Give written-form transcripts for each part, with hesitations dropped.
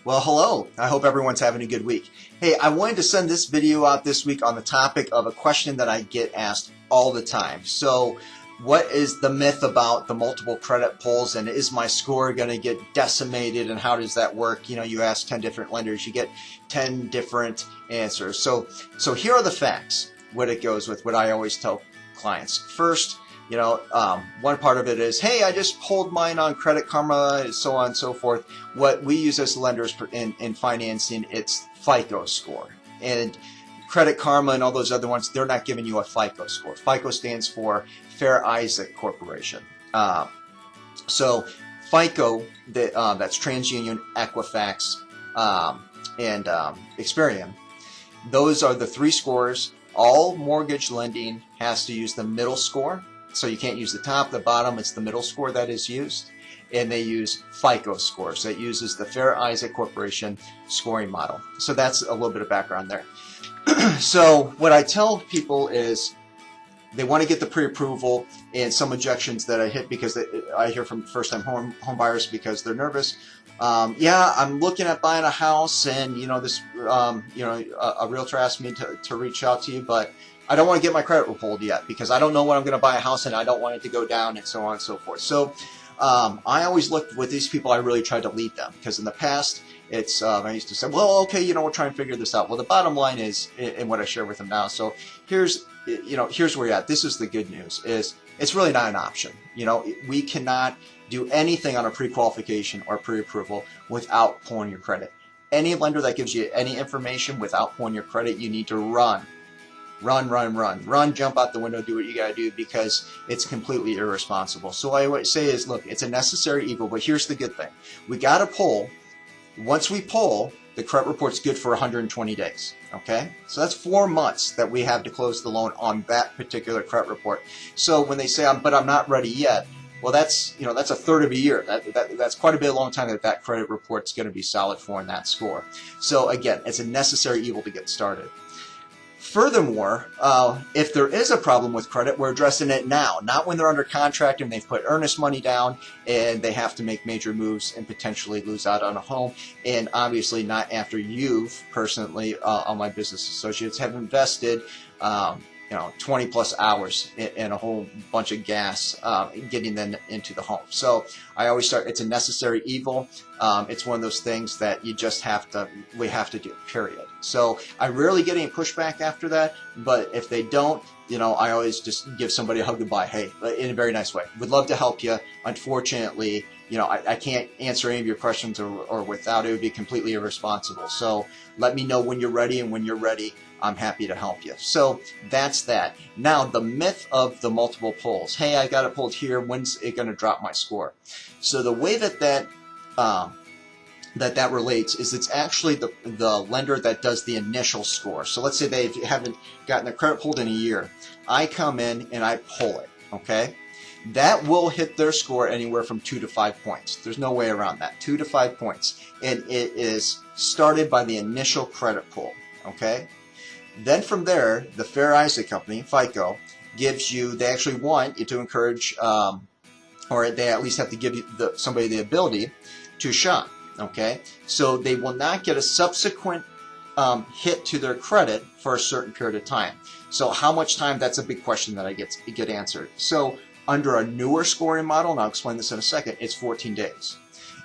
Well, hello. I hope everyone's having a good week. Hey, I wanted to send this video out this week on the topic of a question that I get asked all the time. So, what is the myth about the multiple credit pulls, and is my score going to get decimated, and how does that work? You know, you ask 10 different lenders, you get 10 different answers. So here are the facts, what it goes with, what I always tell clients. First, one part of it is, hey, I just pulled mine on Credit Karma, so on and so forth. What we use as lenders in financing, it's FICO score. And Credit Karma and all those other ones, they're not giving you a FICO score. FICO stands for Fair Isaac Corporation. So FICO, that's TransUnion, Equifax, and Experian. Those are the three scores. All mortgage lending has to use the middle score. So you can't use the top, the bottom, it's the middle score that is used. And they use FICO scores. That uses the Fair Isaac Corporation scoring model. So that's a little bit of background there. So what I tell people is they want to get the pre-approval, and some objections that I hit because I hear from first-time home buyers because they're nervous. Yeah, I'm looking at buying a house, and a realtor asked me to reach out to you, but I don't want to get my credit pulled yet because I don't know when I'm going to buy a house and I don't want it to go down, and so on and so forth. So I always looked with these people, I really tried to lead them, because in the past I used to say, well, okay, we'll try and figure this out. Well, the bottom line is, in what I share with them now, so here's where you're at. This is the good news, is it's really not an option. We cannot do anything on a pre-qualification or pre-approval without pulling your credit. Any lender that gives you any information without pulling your credit, you need to run, jump out the window, do what you got to do, because it's completely irresponsible. So what I would say is, look, it's a necessary evil, but here's the good thing. We got to pull. Once we pull, the credit report's good for 120 days. Okay? So that's 4 months that we have to close the loan on that particular credit report. So when they say, but I'm not ready yet, well, that's a third of a year. That's quite a bit long time that credit report's going to be solid for in that score. So again, it's a necessary evil to get started. Furthermore, if there is a problem with credit, we're addressing it now, not when they're under contract and they've put earnest money down and they have to make major moves and potentially lose out on a home, and obviously not after you've personally, all my business associates, have invested 20 plus hours in a whole bunch of gas getting them into the home. So I always start, it's a necessary evil. It's one of those things that we have to do, period. So I rarely get any pushback after that, but if they don't, I always just give somebody a hug goodbye. Hey, in a very nice way. Would love to help you. Unfortunately, I can't answer any of your questions or without it would be completely irresponsible. So let me know when you're ready, and when you're ready, I'm happy to help you. So that's that. Now, the myth of the multiple pulls. Hey, I got it pulled here. When's it going to drop my score? So the way that relates is it's actually the lender that does the initial score. So let's say they haven't gotten their credit pulled in a year. I come in and I pull it, okay? That will hit their score anywhere from 2 to 5 points. There's no way around that, 2 to 5 points. And it is started by the initial credit pull, okay? Then from there, the Fair Isaac Company, FICO, they actually want you to encourage, or they at least have to give somebody the ability to shop. Okay, so they will not get a subsequent hit to their credit for a certain period of time. So how much time? That's a big question that I get answered. So under a newer scoring model, and I'll explain this in a second, it's 14 days.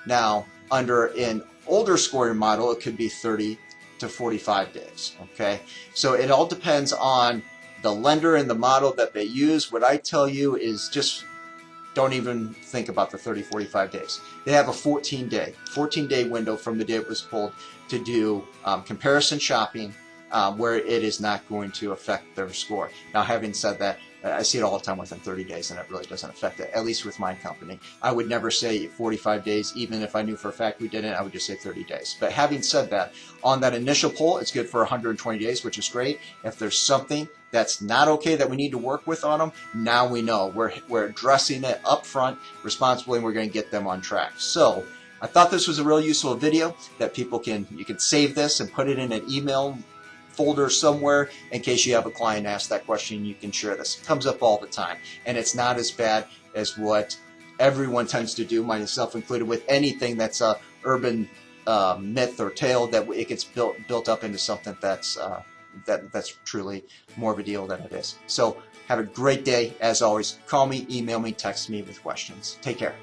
Now, under an older scoring model, it could be 30 to 45 days. Okay, so it all depends on the lender and the model that they use. What I tell you is just don't even think about the 30, 45 days. They have a 14-day window from the day it was pulled to do comparison shopping where it is not going to affect their score. Now, having said that, I see it all the time within 30 days, and it really doesn't affect it, at least with my company. I would never say 45 days, even if I knew for a fact we didn't, I would just say 30 days. But having said that, on that initial pull, it's good for 120 days, which is great. If there's something that's not okay that we need to work with on them, now we know. We're addressing it up front responsibly, and we're going to get them on track. So I thought this was a real useful video that you can save this and put it in an email folder somewhere in case you have a client ask that question. You can share this. It comes up all the time, and it's not as bad as what everyone tends to do, myself included, with anything that's a urban myth or tale that it gets built up into something that's that's truly more of a deal than it is. So have a great day. As always, call me, email me, text me with questions. Take care.